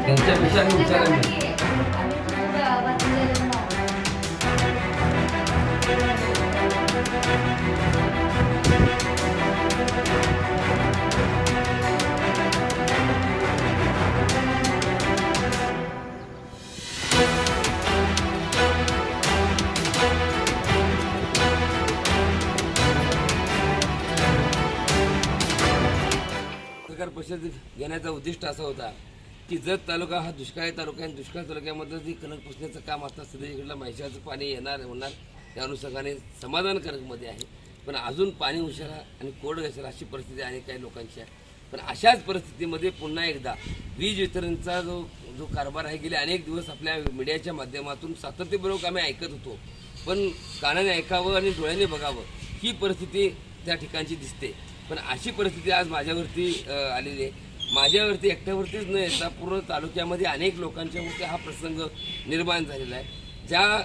त्यांच्यापेक्षा विचारायला पत्रकार परिषद घेण्याचा उद्दिष्ट असा होता की जत तालुका हा दुष्काळी तालुका आहे. दुष्काळ तालुक्यामध्ये जी कणक पुसण्याचं काम आता सध्या इकडलं म्हैसाचं पाणी येणार होणार त्या अनुषंगाने समाधानकारकमध्ये आहे. पण अजून पाणी उशिरा आणि कोरड असेल अशी परिस्थिती आहे काही लोकांची आहे. पण अशाच परिस्थितीमध्ये पुन्हा एकदा वीज वितरणचा जो कारभार आहे गेले अनेक दिवस आपल्या मीडियाच्या माध्यमातून सातत्यपूर्वक आम्ही ऐकत होतो. पण कानाने ऐकावं आणि डोळ्याने बघावं ही परिस्थिती त्या ठिकाणची दिसते. पण अशी परिस्थिती आज माझ्यावरती आलेली आहे. माझ्यावरती एकट्यावरतीच न येता पूर्ण तालुक्यामध्ये अनेक लोकांच्यावरती हा प्रसंग निर्माण झालेला आहे. त्या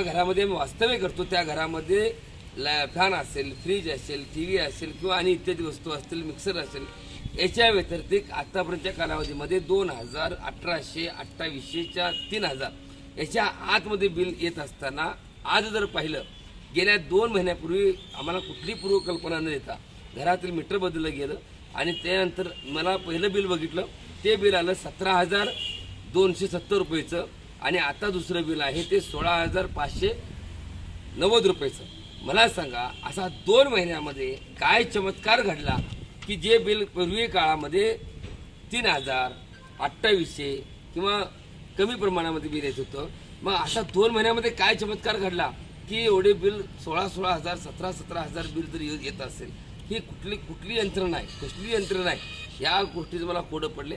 घरामध्ये मी वास्तव्य करतो त्या घरामध्ये फॅन असेल, फ्रीज असेल, TV असेल किंवा आणि इत्यादी वस्तू असतील, मिक्सर असेल, याच्या व्यतिरिक्त आत्तापर्यंतच्या कालावधीमध्ये 2000, 1800, 2800च्या 3000 याच्या आतमध्ये बिल येत असताना आज जर पाहिलं गेल्या 2 महिन्यापूर्वी आम्हाला कुठली पूर्वकल्पना न देता घरातील मीटर बदललं गेलं आणि त्यानंतर मला पहिलं बिल बघितलं ते बिल आलं 17,270 रुपयेचं आणि आता दुसरं बिल आहे ते 16,590 रुपयेचं. मला सांगा असा 2 महिन्यामध्ये काय चमत्कार घडला की जे बिल पूर्वी काळामध्ये 3,000, 2800 किंवा कमी प्रमाणामध्ये बिल येत होतं. मग असा 2 महिन्यामध्ये काय चमत्कार घडला की एवढे बिल 16,000, 17,000 बिल जर येत असेल ही कुठली यंत्रणा आहे, कसली यंत्रणा आहे, या गोष्टीचं मला कोडं पडले.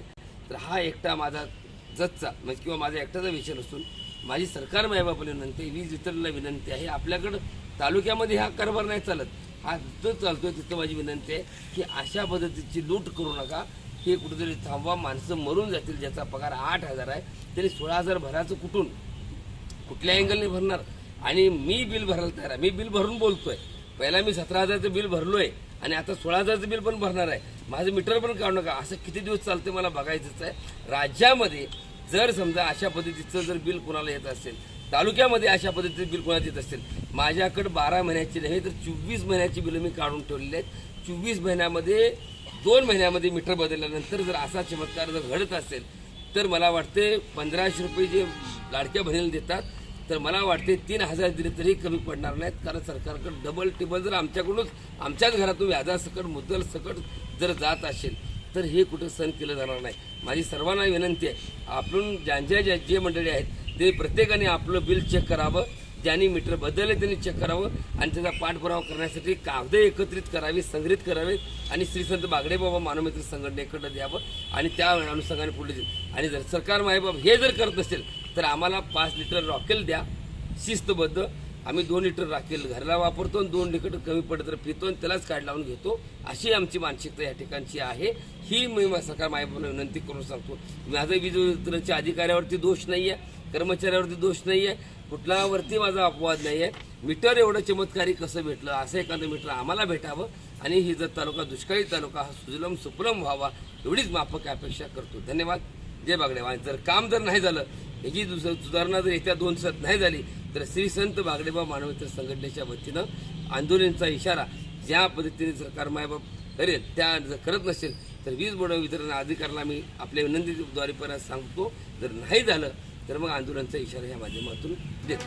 तर हा एकटा माझा जतचा किंवा माझा एकटाचा विषय नसून माझी सरकार मायबापाला विनंती आहे, वीज वितरणला विनंती आहे. आपल्याकडं तालुक्यामध्ये हा कारभार नाही चालत, हा जिथं चालतोय तिथं माझी विनंती आहे की अशा पद्धतीची लूट करू नका. हे कुठेतरी थांबवा. माणसं मरून जातील. ज्याचा पगार 8,000 आहे तरी 16,000 भरायचं कुठल्या अँगलने भरणार. आणि मी बिल भरायला तयार आहे. मी बिल भरून बोलतोय. पहिला मी 17,000चं बिल भरलोय आणि आता 16,000चं बिल पण भरणार आहे. माझं मीटर पण काढू नका. असं किती दिवस चालते मला बघायचंच आहे. राज्यामध्ये जर समजा अशा पद्धतीचं जर बिल कोणाला येत असेल, तालुक्यामध्ये अशा पद्धतीचं बिल कोणाला येत असेल, माझ्याकडे 12 महिन्याची नाही तर 24 महिन्याची बिलं मी काढून ठेवलेली आहेत. 24 महिन्यामध्ये 2 महिन्यामध्ये मीटर बदलल्यानंतर जर असा चमत्कार जर घडत असेल तर मला वाटते 1,500 रुपये जे लाडक्या बहिणीला देतात तर मला वाटते 3,000 दिले तरी कमी पडणार नाहीत. कारण सरकारकडे डबल टिबल जर आमच्याकडूनच आमच्याच घरातून व्याजासकट मुद्दल सकट जर जात असेल तर हे कुठं सहन केलं जाणार नाही. माझी सर्वांना विनंती आहे आपण जे मंडळी आहेत ते प्रत्येकाने आपलं बिल चेक करावं. ज्यांनी मीटर बदलले त्यांनी चेक करावं आणि त्याचा पाठपुरावा करण्यासाठी कागदे एकत्रित करावी, संग्रहित करावेत आणि श्री संत बागडेबाबा मानवमित्र संघटनेकडे द्यावं आणि त्या अनुषंगाने पुढे जाईल. आणि जर सरकार मायबाप हे जर करत असेल तर आम्हाला 5 लिटर रॉकेल द्या शिस्तबद्ध. आम्ही 2 लिटर राखेल घरला वापरतो आणि 2 लिटर कमी पडत तर पितो आणि त्यालाच काढ लावून घेतो. अशी आमची मानसिकता या ठिकाणची आहे. ही मी सरकार मायबापांना विनंती करून सांगतो. माझा वीज वितरणच्या अधिकाऱ्यावरती दोष नाही आहे, कर्मचाऱ्यावरती दोष नाही आहे, कुठल्यावरती माझा अपवाद नाही आहे. मीटर एवढं चमत्कारी कसं भेटलं असं एखादं मीटर आम्हाला भेटावं आणि ही जर तालुका दुष्काळी तालुका हा सुजलम सुफलम व्हावा एवढीच माफक अपेक्षा करतो. धन्यवाद. जय बागडेबा. जर काम जर नाही झालं, याची सुधारणा जर येत्या 2 दिवसात नाही झाली तर श्री संत बागडेबा मानवमित्र संघटनेच्या वतीनं आंदोलनाचा इशारा ज्या पद्धतीने सरकार मायबाप करेल त्या जर करत नसेल तर वीज बोर्ड वितरण अधिकाऱ्याला मी आपल्या विनंतीद्वारे परत सांगतो. जर नाही झालं तर मग आंदोलनाचा इशारा या माध्यमातून देतो.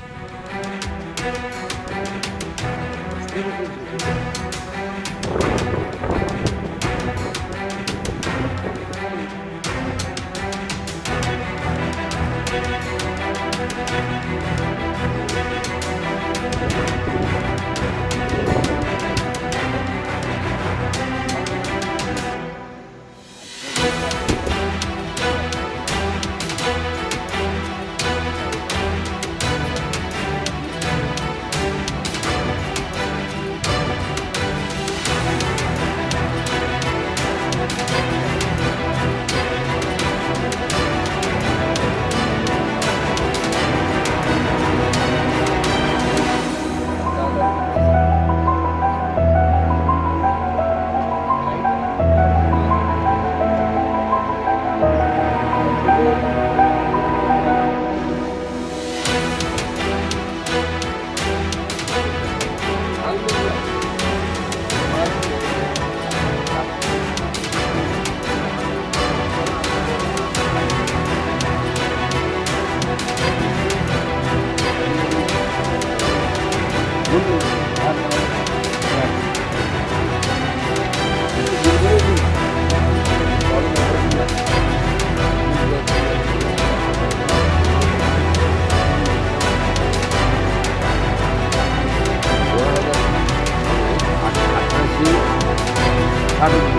आता